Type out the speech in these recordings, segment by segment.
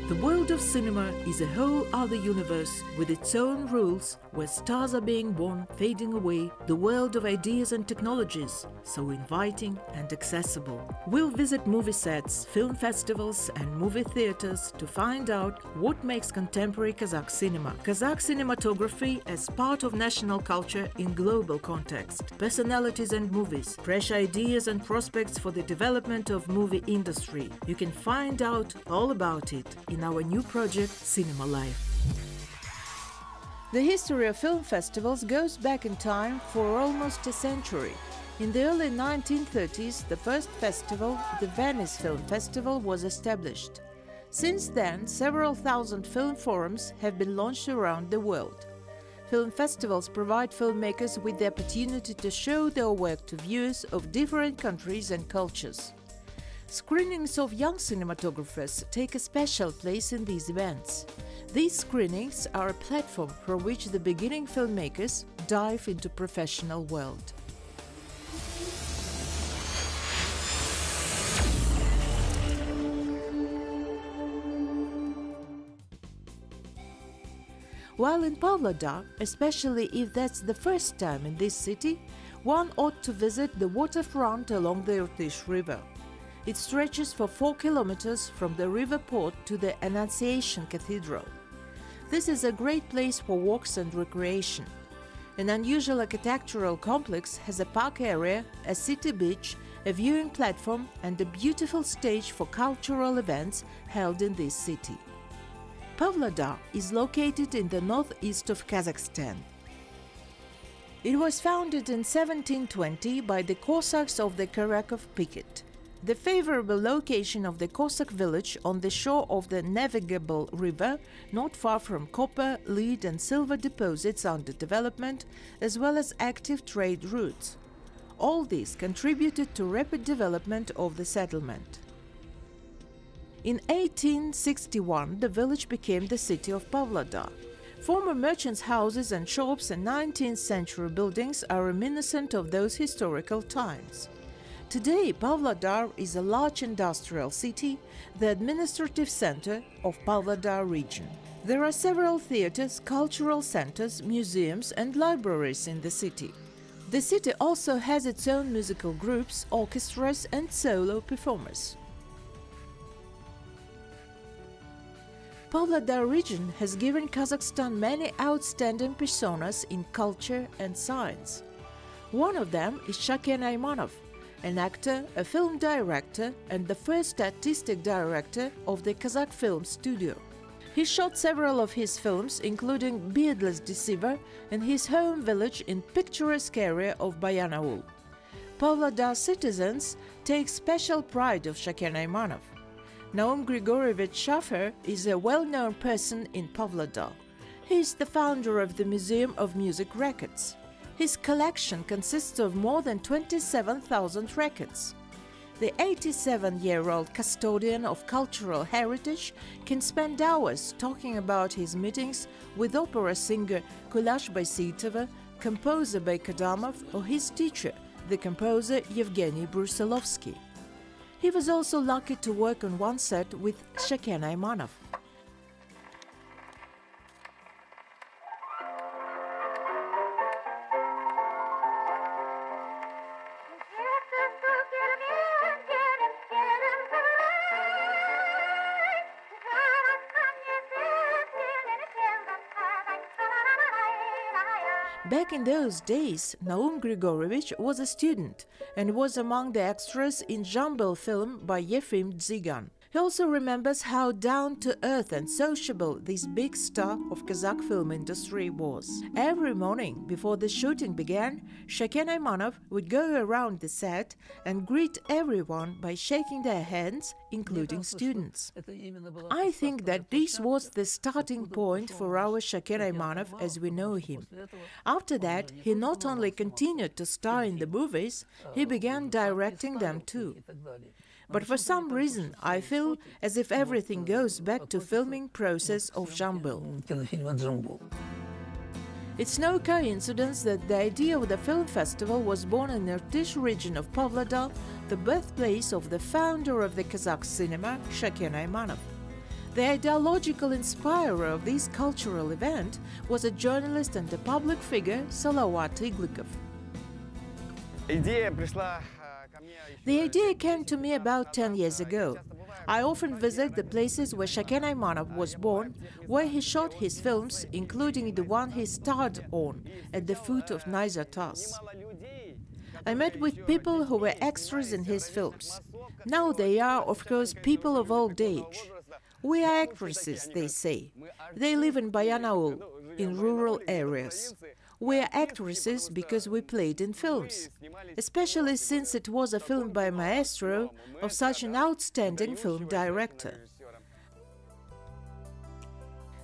The world of cinema is a whole other universe with its own rules, where stars are being born, fading away, the world of ideas and technologies, so inviting and accessible. We'll visit movie sets, film festivals and movie theaters to find out what makes contemporary Kazakh cinema. Kazakh cinematography as part of national culture in global context. Personalities and movies, fresh ideas and prospects for the development of movie industry. You can find out all about it in our new project Cinema Life. The history of film festivals goes back in time for almost a century. In the early 1930s, the first festival, the Venice Film Festival, was established. Since then, several thousand film forums have been launched around the world. Film festivals provide filmmakers with the opportunity to show their work to viewers of different countries and cultures. Screenings of young cinematographers take a special place in these events. These screenings are a platform from which the beginning filmmakers dive into professional world. While in Pavlodar, especially if that's the first time in this city, one ought to visit the waterfront along the Ertis River. It stretches for 4 kilometers from the river port to the Annunciation Cathedral. This is a great place for walks and recreation. An unusual architectural complex has a park area, a city beach, a viewing platform and a beautiful stage for cultural events held in this city. Pavlodar is located in the northeast of Kazakhstan. It was founded in 1720 by the Cossacks of the Karakov Picket. The favorable location of the Cossack village on the shore of the navigable river, not far from copper, lead and silver deposits under development, as well as active trade routes. All this contributed to rapid development of the settlement. In 1861, the village became the city of Pavlodar. Former merchants' houses and shops and 19th century buildings are reminiscent of those historical times. Today, Pavlodar is a large industrial city, the administrative center of Pavlodar region. There are several theaters, cultural centers, museums and libraries in the city. The city also has its own musical groups, orchestras and solo performers. Pavlodar region has given Kazakhstan many outstanding personas in culture and science. One of them is Shaken Aymanov, an actor, a film director and the first artistic director of the Kazakh Film Studio. He shot several of his films, including Beardless Deceiver and his home village in picturesque area of Bayanaul. Pavlodar citizens take special pride of Shaken Aymanov. Naum Grigorievich Schaffer is a well-known person in Pavlodar. He is the founder of the Museum of Music Records. His collection consists of more than 27,000 records. The 87-year-old custodian of cultural heritage can spend hours talking about his meetings with opera singer Kulash Baysitova, composer Baykadamov or his teacher, the composer Yevgeny Brusilovsky. He was also lucky to work on one set with Shaken Aymanov. Back in those days, Naum Grigorievich was a student and was among the extras in Jambel film by Yefim Dzigan. He also remembers how down-to-earth and sociable this big star of Kazakh film industry was. Every morning before the shooting began, Shaken Aymanov would go around the set and greet everyone by shaking their hands, including students. I think that this was the starting point for our Shaken Aymanov as we know him. After that, he not only continued to star in the movies, he began directing them too. But for some reason, I feel as if everything goes back to filming process of Jambel. It's no coincidence that the idea of the film festival was born in the Ertis region of Pavlodar, the birthplace of the founder of the Kazakh cinema, Shaken Aymanov. The ideological inspirer of this cultural event was a journalist and a public figure Salawat Iglikov. The idea came to me about 10 years ago. I often visit the places where Shaken Aymanov was born, where he shot his films, including the one he starred on, at the foot of Nizar Tass. I met with people who were extras in his films. Now they are, of course, people of old age. We are actresses, they say. They live in Bayanaul, in rural areas. We are actresses because we played in films, especially since it was a film by a maestro of such an outstanding film director.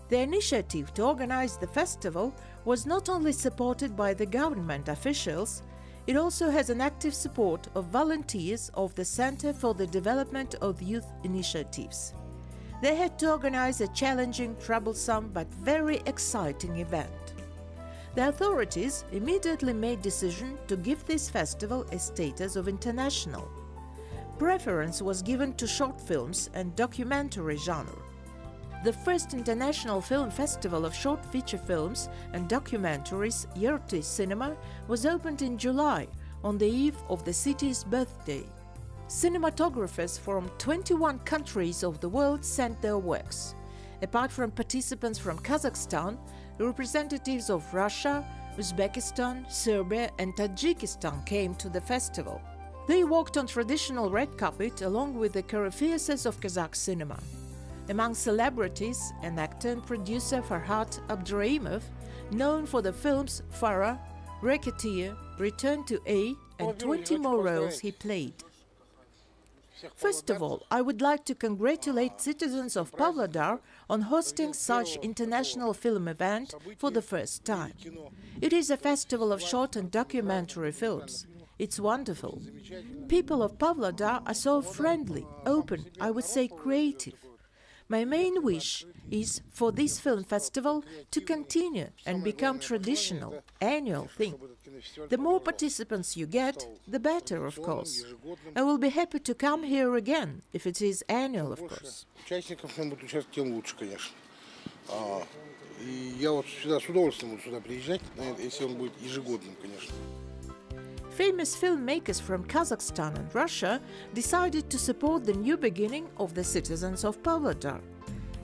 The initiative to organize the festival was not only supported by the government officials, it also has an active support of volunteers of the Center for the Development of Youth Initiatives. They had to organize a challenging, troublesome, but very exciting event. The authorities immediately made decision to give this festival a status of international. Preference was given to short films and documentary genre. The first international film festival of short feature films and documentaries, Ertis Cinema, was opened in July, on the eve of the city's birthday. Cinematographers from 21 countries of the world sent their works. Apart from participants from Kazakhstan, representatives of Russia, Uzbekistan, Serbia and Tajikistan came to the festival. They walked on traditional red carpet along with the choreographers of Kazakh cinema. Among celebrities, an actor and producer Farhat Abduraimov, known for the films Farah, Racketeer, Return to A and 20 more roles he played. First of all, I would like to congratulate citizens of Pavlodar on hosting such international film event for the first time. It is a festival of short and documentary films. It's wonderful. People of Pavlodar are so friendly, open, I would say creative. My main wish is for this film festival to continue and become traditional, annual thing. The more participants you get, the better, of course. I will be happy to come here again, if it is annual, of course. Famous filmmakers from Kazakhstan and Russia decided to support the new beginning of the citizens of Pavlodar.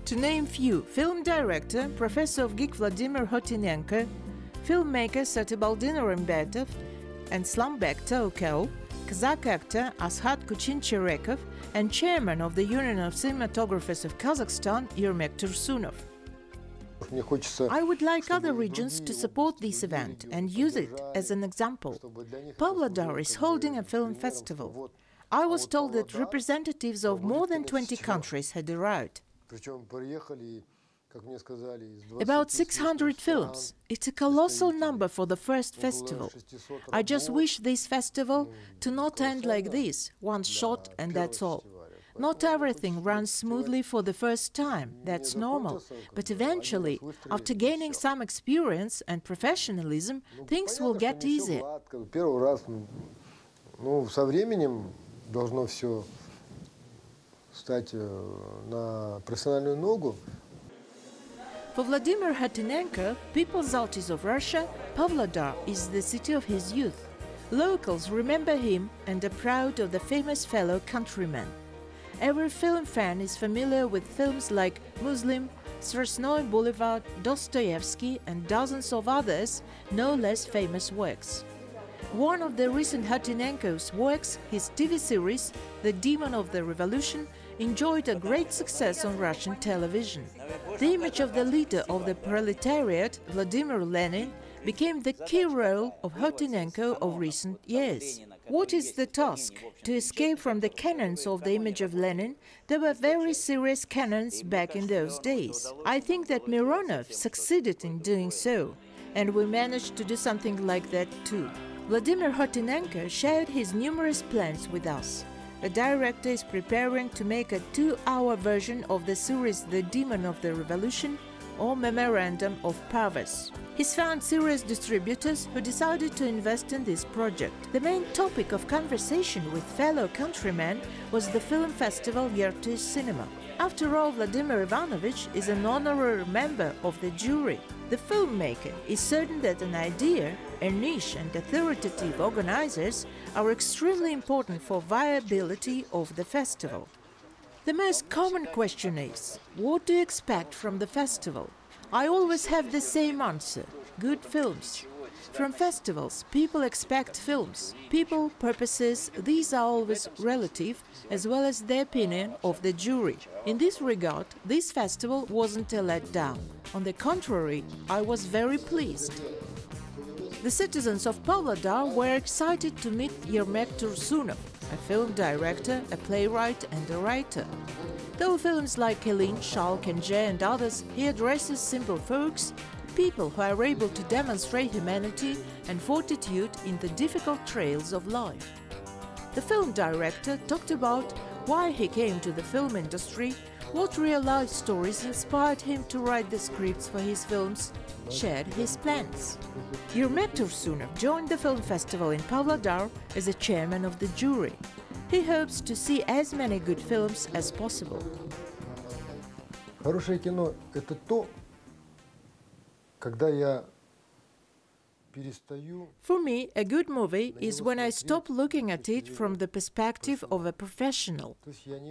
To name few, film director, professor of GIK Vladimir Hotinenko, filmmaker Satibaldin Rembetov and Slambek Tokau, Kazakh actor Ashat Kuchin-Cherekov and chairman of the Union of Cinematographers of Kazakhstan, Yermek Tursunov. I would like other regions to support this event and use it as an example. Pavlodar is holding a film festival. I was told that representatives of more than 20 countries had arrived. About 600 films. It's a colossal number for the first festival. I just wish this festival to not end like this, one shot and that's all. Not everything runs smoothly for the first time, that's normal, but eventually, after gaining some experience and professionalism, things will get easier. For Vladimir Hotinenko, People's Artist of Russia, Pavlodar is the city of his youth. Locals remember him and are proud of the famous fellow countryman. Every film fan is familiar with films like Muslim, Strasnoy Boulevard, Dostoevsky and dozens of others, no less famous works. One of the recent Hotinenko's works, his TV series, The Demon of the Revolution, enjoyed a great success on Russian television. The image of the leader of the proletariat, Vladimir Lenin, became the key role of Hotinenko of recent years. What is the task? To escape from the canons of the image of Lenin, there were very serious canons back in those days. I think that Mironov succeeded in doing so, and we managed to do something like that too. Vladimir Hotinenko shared his numerous plans with us. The director is preparing to make a 2-hour version of the series The Demon of the Revolution or Memorandum of Powers. He's found serious distributors who decided to invest in this project. The main topic of conversation with fellow countrymen was the film festival Ertis Cinema. After all, Vladimir Ivanovich is an honorary member of the jury. The filmmaker is certain that an idea, a niche and authoritative organizers are extremely important for viability of the festival. The most common question is, what do you expect from the festival? I always have the same answer: good films. From festivals, people expect films. People, purposes, these are always relative, as well as the opinion of the jury. In this regard, this festival wasn't a letdown. On the contrary, I was very pleased. The citizens of Pavlodar were excited to meet Jibek, a film director, a playwright and a writer. Though films like Helene, Schalk and Jay and others, he addresses simple folks, people who are able to demonstrate humanity and fortitude in the difficult trails of life. The film director talked about why he came to the film industry, what real-life stories inspired him to write the scripts for his films, shared his plans. Jibek joined the film festival in Pavlodar as a chairman of the jury. He hopes to see as many good films as possible. Хорошее кино – это то, когда я перестаю. For me, a good movie is when I stop looking at it from the perspective of a professional,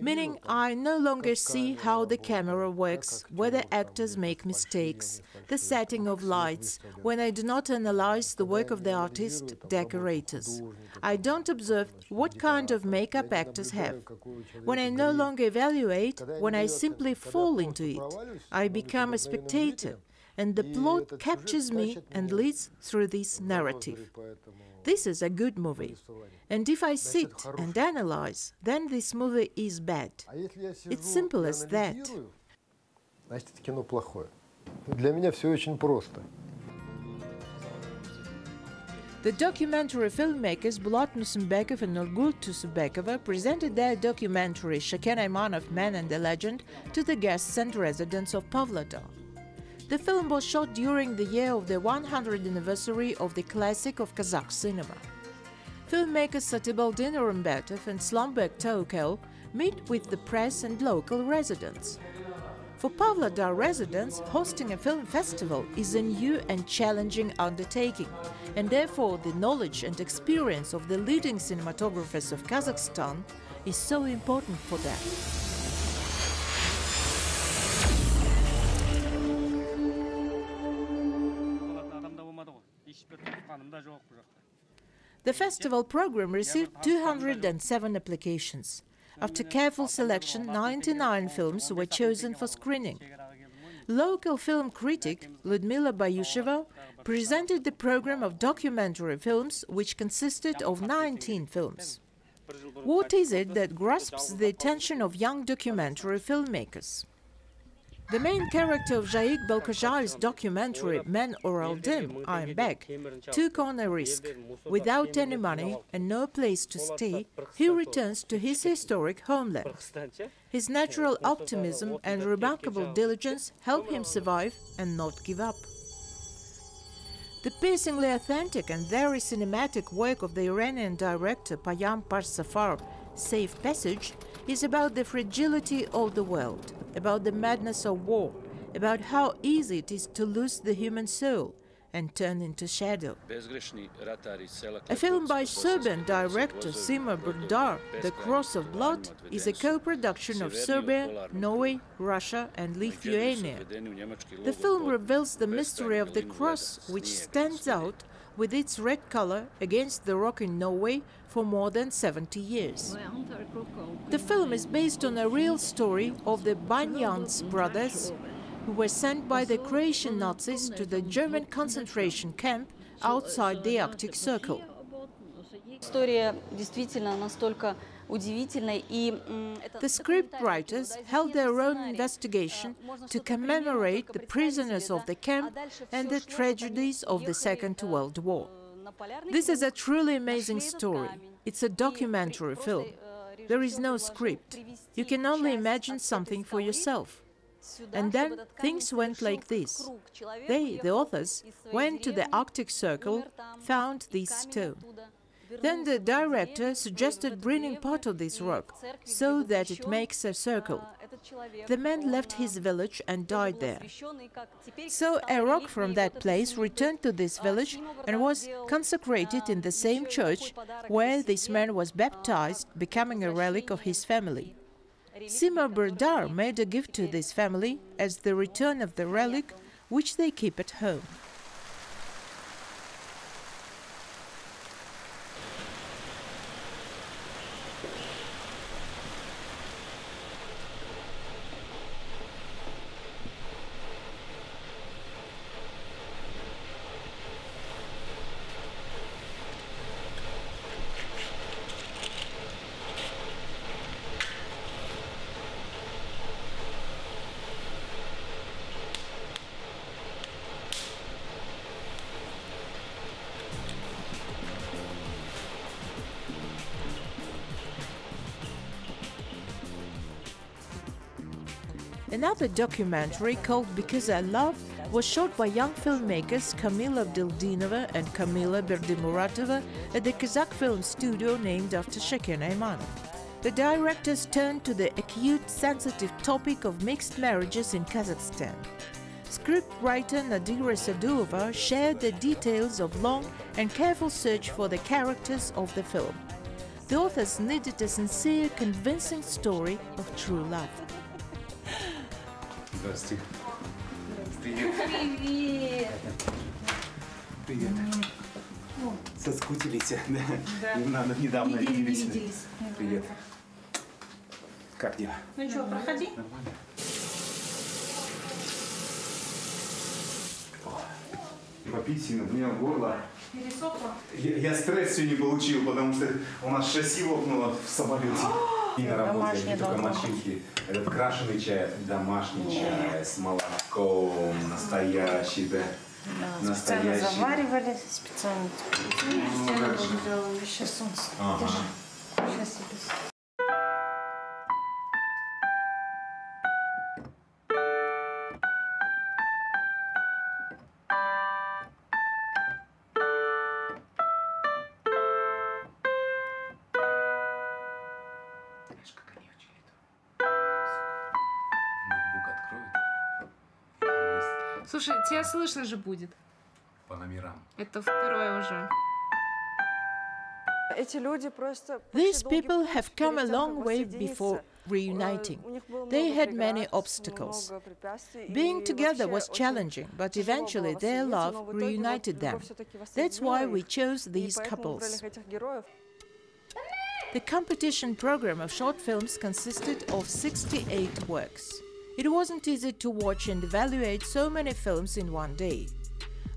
meaning I no longer see how the camera works, whether actors make mistakes, the setting of lights, when I do not analyze the work of the artist, decorators. I don't observe what kind of makeup actors have. When I no longer evaluate, when I simply fall into it, I become a spectator, and the plot captures me and leads through this narrative. This is a good movie. And if I sit and analyze, then this movie is bad. It's simple as that. Значит, это кино плохое. Для меня все очень просто. The documentary filmmakers Bulat Musumbekov and Nurgul Tusubekova presented their documentary Shaken Aymanov, Man and the Legend to the guests and residents of Pavlodar. The film was shot during the year of the 100th anniversary of the classic of Kazakh cinema. Filmmakers Satibaldin Urumbatov and Slambek Taukel meet with the press and local residents. For Pavlodar residents, hosting a film festival is a new and challenging undertaking, and therefore the knowledge and experience of the leading cinematographers of Kazakhstan is so important for them. The festival program received 207 applications. After careful selection, 99 films were chosen for screening. Local film critic Ludmila Bayusheva presented the program of documentary films, which consisted of 19 films. What is it that grasps the attention of young documentary filmmakers? The main character of Jaik Balkazhai's documentary Man or Aldim, I'm Back, took on a risk. Without any money and no place to stay, he returns to his historic homeland. His natural optimism and remarkable diligence help him survive and not give up. The piercingly authentic and very cinematic work of the Iranian director Payam Parsafar, Safe Passage, is about the fragility of the world, about the madness of war, about how easy it is to lose the human soul and turn into shadow. A film by Serbian director Sima Brdar, The Cross of Blood, is a co-production of Serbia, Norway, Russia and Lithuania. The film reveals the mystery of the cross, which stands out with its red color against the rock in Norway for more than 70 years. The film is based on a real story of the Banyans brothers, who were sent by the Croatian Nazis to the German concentration camp outside the Arctic Circle. The scriptwriters held their own investigation to commemorate the prisoners of the camp and the tragedies of the Second World War. This is a truly amazing story. It's a documentary film. There is no script. You can only imagine something for yourself. And then things went like this. They, the authors, went to the Arctic Circle, found this stone. Then the director suggested bringing part of this rock so that it makes a circle. The man left his village and died there. So a rock from that place returned to this village and was consecrated in the same church where this man was baptized, becoming a relic of his family. Pavlodar made a gift to this family as the return of the relic, which they keep at home. Another documentary called Because I Love was shot by young filmmakers Kamila Abdeldinova and Kamila Berdimuratova at the Kazakh film studio named after Shakir Naimanov. The directors turned to the acute, sensitive topic of mixed marriages in Kazakhstan. Scriptwriter Nadira Sadulova shared the details of long and careful search for the characters of the film. The authors needed a sincere, convincing story of true love. Здравствуйте. Привет. Привет. Соскучились, да? Недавно виделись. Привет. Как дела? Ну что, проходи. Нормально. Попить сильно, у меня горло. Пересохло? Я стресс сегодня получил, потому что у нас шасси лопнуло в самолете. И на работе, не только машинки. Этот крашеный чай, домашний чай с молоком, настоящий, да. Да, специально заваривали, специально. Сейчас солнце. Держи. Сейчас себе. Слушай, тебя слышно же будет. По номерам. Это второе уже. These people have come a long way before reuniting. They had many obstacles. Being together was challenging, but eventually their love reunited them. That's why we chose these couples. The competition program of short films consisted of 68 works. It wasn't easy to watch and evaluate so many films in one day.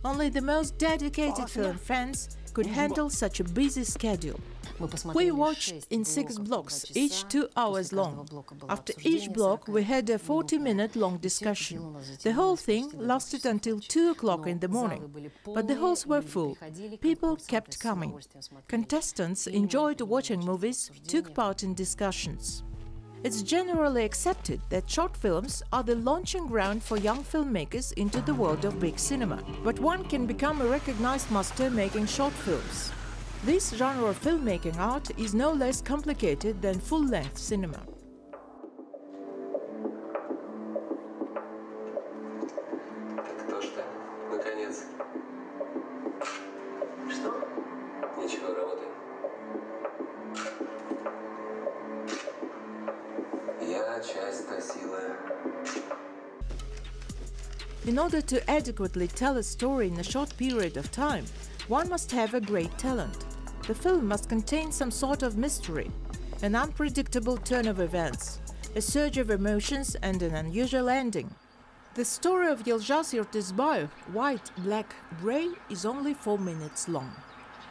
Only the most dedicated film fans could handle such a busy schedule. We watched in 6 blocks, each 2 hours long. After each block, we had a 40-minute long discussion. The whole thing lasted until 2 o'clock in the morning. But the halls were full. People kept coming. Contestants enjoyed watching movies, took part in discussions. It's generally accepted that short films are the launching ground for young filmmakers into the world of big cinema. But one can become a recognized master making short films. This genre of filmmaking art is no less complicated than full-length cinema. Кто ж ты? Наконец. Что? Ничего, работаем. Я часть силы. In order to adequately tell a story in a short period of time, one must have a great talent. The film must contain some sort of mystery, an unpredictable turn of events, a surge of emotions and an unusual ending. The story of Yilzhaz Ertisbayev, White, Black, Grey, is only 4 minutes long.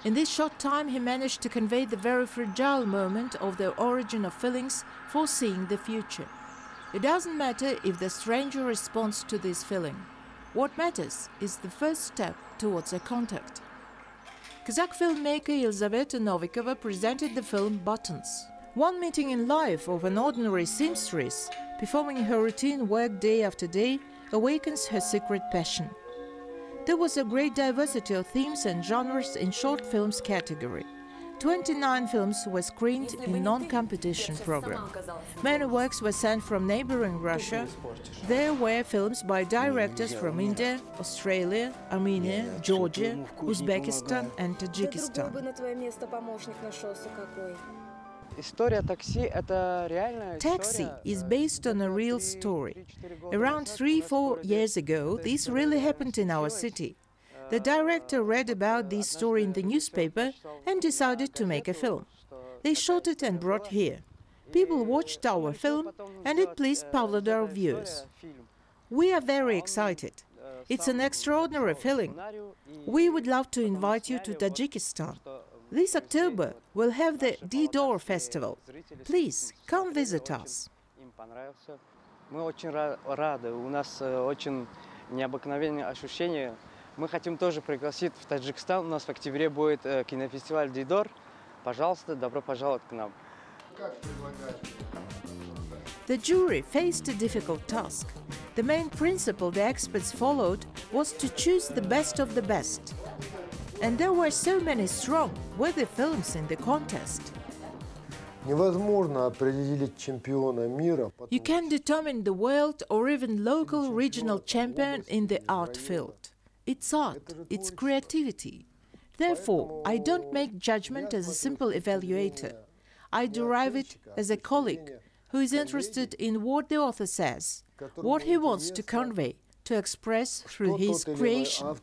In this short time he managed to convey the very fragile moment of the origin of feelings foreseeing the future. It doesn't matter if the stranger responds to this feeling. What matters is the first step towards a contact. Kazakh filmmaker Elizaveta Novikova presented the film Buttons. One meeting in life of an ordinary seamstress, performing her routine work day after day, awakens her secret passion. There was a great diversity of themes and genres in short films category. 29 films were screened in non-competition program. Many works were sent from neighboring Russia. There were films by directors from India, Australia, Armenia, Georgia, Uzbekistan and Tajikistan. Taxi is based on a real story. Around 3-4 years ago, this really happened in our city. The director read about this story in the newspaper and decided to make a film. They shot it and brought here. People watched our film and it pleased Pavlodar viewers. We are very excited. It's an extraordinary feeling. We would love to invite you to Tajikistan. This October we'll have the D-Door Festival. Please come visit us. Мы очень рады. У нас очень необыкновенные ощущения. Мы хотим тоже пригласить в Таджикистан. У нас в октябре будет кинофестиваль D-Door. Пожалуйста, добро пожаловать к нам. The jury faced a difficult task. The main principle the experts followed was to choose the best of the best. And there were so many strong, worthy films in the contest. Невозможно определить чемпиона мира. You can determine the world or even local regional champion in the art field. It's art, it's creativity. Therefore, I don't make judgment as a simple evaluator. I derive it as a colleague who is interested in what the author says, what he wants to convey, to express through his creation.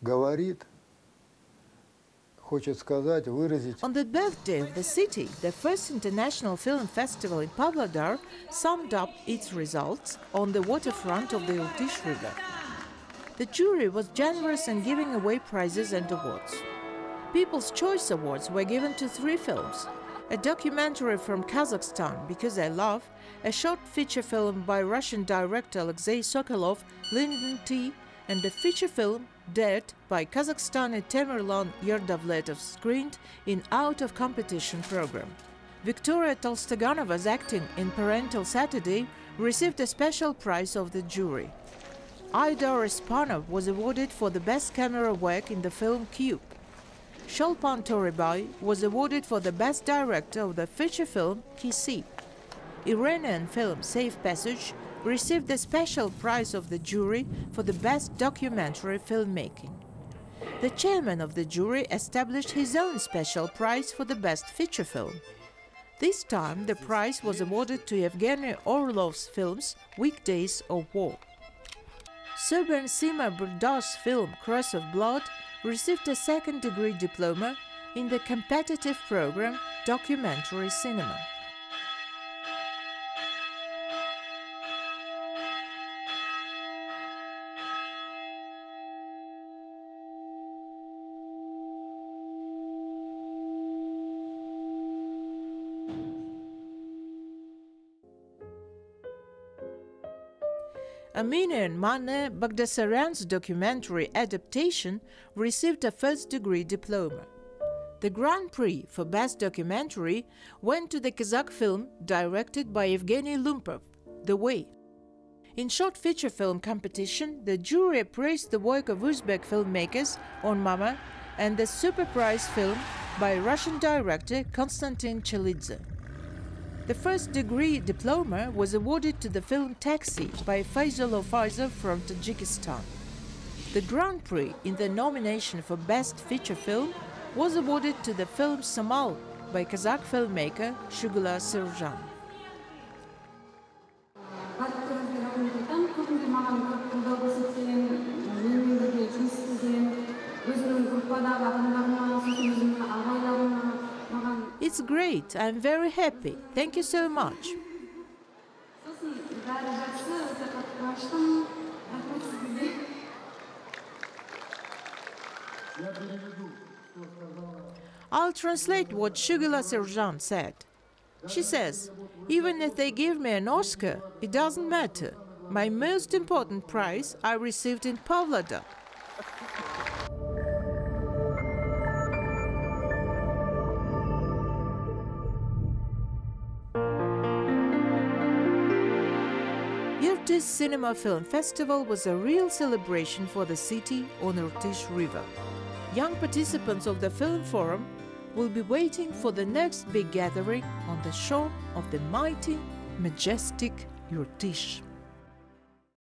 Говорит, хочет сказать, выразить. On the birthday of the city, the first international film festival in Pavlodar summed up its results on the waterfront of the Ertis River. The jury was generous in giving away prizes and awards. People's Choice Awards were given to 3 films: a documentary from Kazakhstan, Because I Love, a short feature film by Russian director Alexei Sokolov, Linden T, and a feature film, Dead, by Kazakhstani Tamerlan Yerdavletov, screened in out-of-competition program. Victoria Tolstoganova's acting in Parental Saturday received a special prize of the jury. Aidar Ispanov was awarded for the best camera work in the film Cube. Sholpan Toribay was awarded for the best director of the feature film Kisi. Iranian film Safe Passage received the special prize of the jury for the best documentary filmmaking. The chairman of the jury established his own special prize for the best feature film. This time the prize was awarded to Evgeny Orlov's films Weekdays of War. Serbian Sima Burda's film Cross of Blood received a second-degree diploma in the competitive program Documentary Cinema. Armenian Mane Bagdasaryan's documentary adaptation received a first-degree diploma. The Grand Prix for Best Documentary went to the Kazakh film directed by Evgeny Lumpov, The Way. In short feature film competition, the jury appraised the work of Uzbek filmmakers On Mama and the Super Prize film by Russian director Konstantin Chelidze. The first-degree diploma was awarded to the film Taxi by Faisal Ofaizer from Tajikistan. The Grand Prix in the nomination for Best Feature Film was awarded to the film Samal by Kazakh filmmaker Shugula Serjan. It's great. I'm very happy. Thank you so much. I'll translate what Shugula Serjan said. She says, even if they give me an Oscar, it doesn't matter. My most important prize I received in Pavlodar. Ertis Cinema Film Festival was a real celebration for the city on Ertis River. Young participants of the film forum will be waiting for the next big gathering on the shore of the mighty, majestic Ertis.